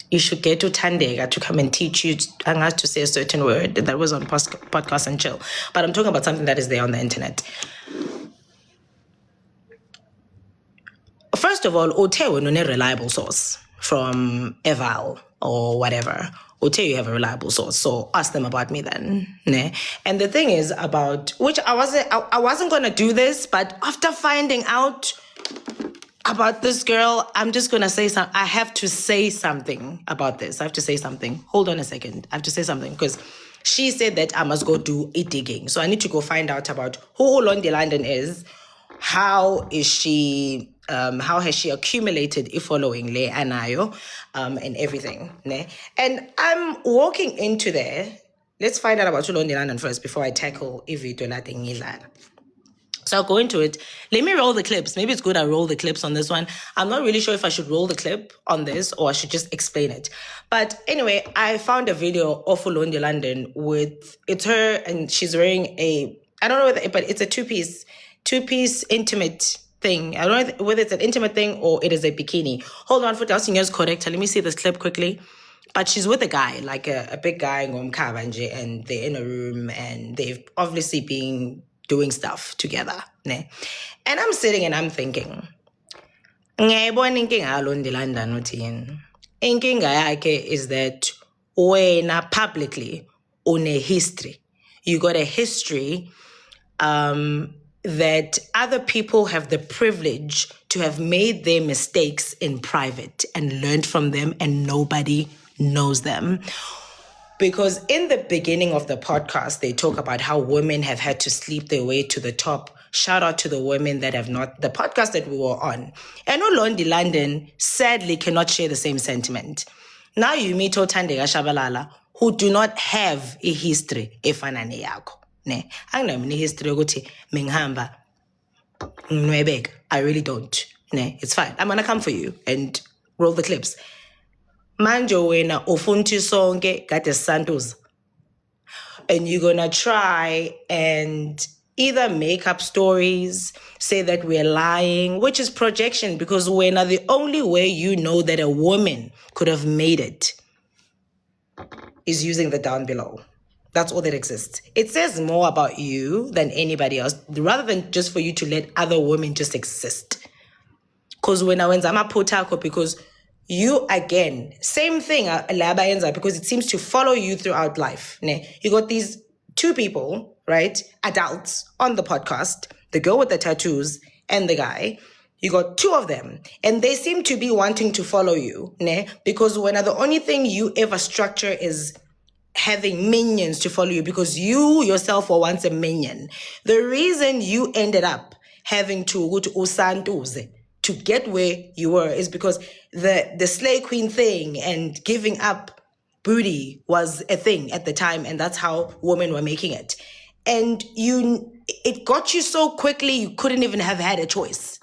you should get to Tandega to come and teach you to say a certain word that was on podcast and chill. But I'm talking about something that is there on the internet. First of all, Otewo no a reliable source from Eval or whatever. Otewo, you have a reliable source, so ask them about me then. Ne? And the thing is about, which I wasn't gonna do this, but after finding out about this girl, I'm just gonna say something. I have to say something about this. I have to say something. Hold on a second. I have to say something because she said that I must go do a digging. So I need to go find out about who Londi London is. How is she? How has she accumulated a following Le Anayo, and everything? Ne? And I'm walking into there. Let's find out about Londi London first before I tackle Ivito Latingila. So I'll go into it. Let me roll the clips. Maybe it's good I roll the clips on this one. I'm not really sure if I should roll the clip on this or I should just explain it. But anyway, I found a video of Londi London with, it's her and she's wearing I don't know but it's a two-piece intimate thing. I don't know whether it's an intimate thing or it is a bikini. Hold on, for yours correct. Let me see this clip quickly. But she's with a guy, like a big guy, and they're in a room and they've obviously been doing stuff together. Ne? And I'm sitting and I'm thinking, inkinga yakhe is that when publicly on a history, you got a history that other people have the privilege to have made their mistakes in private and learned from them and nobody knows them. Because in the beginning of the podcast, they talk about how women have had to sleep their way to the top. Shout out to the women that have not, the podcast that we were on. And Londi London sadly cannot share the same sentiment. Now you meet Otandega Shabalala, who do not have a history efana neyakho. Ne, angina history yokuthi mengihamba nwebeka. I really don't. Ne, it's fine. I'm gonna come for you and roll the clips. Manjo wena ufunti sonke kade Santos. And you're gonna try and either make up stories, say that we're lying, which is projection, because when the only way you know that a woman could have made it is using the down below. That's all that exists. It says more about you than anybody else, rather than just for you to let other women just exist. Because when I went because you, again, same thing, because it seems to follow you throughout life. You got these two people, right, adults on the podcast, the girl with the tattoos and the guy. You got two of them, and they seem to be wanting to follow you, because when the only thing you ever structure is having minions to follow you, because you yourself were once a minion. The reason you ended up having to go to Usantuze to get where you were is because the slay queen thing and giving up booty was a thing at the time, and that's how women were making it. And it got you so quickly you couldn't even have had a choice.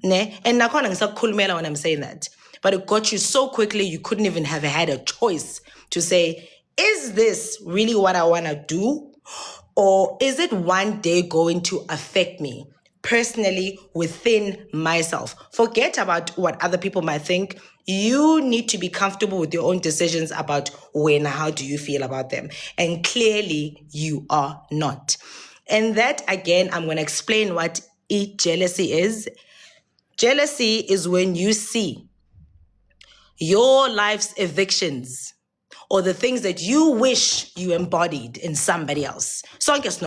Ne? And nakhona ngisakhulumela when I'm saying that. But it got you so quickly you couldn't even have had a choice to say, is this really what I want to do? Or is it one day going to affect me personally within myself? Forget about what other people might think. You need to be comfortable with your own decisions about how do you feel about them. And clearly you are not. And that, again, I'm going to explain what jealousy is. Jealousy is when you see your life's evictions or the things that you wish you embodied in somebody else. So I guess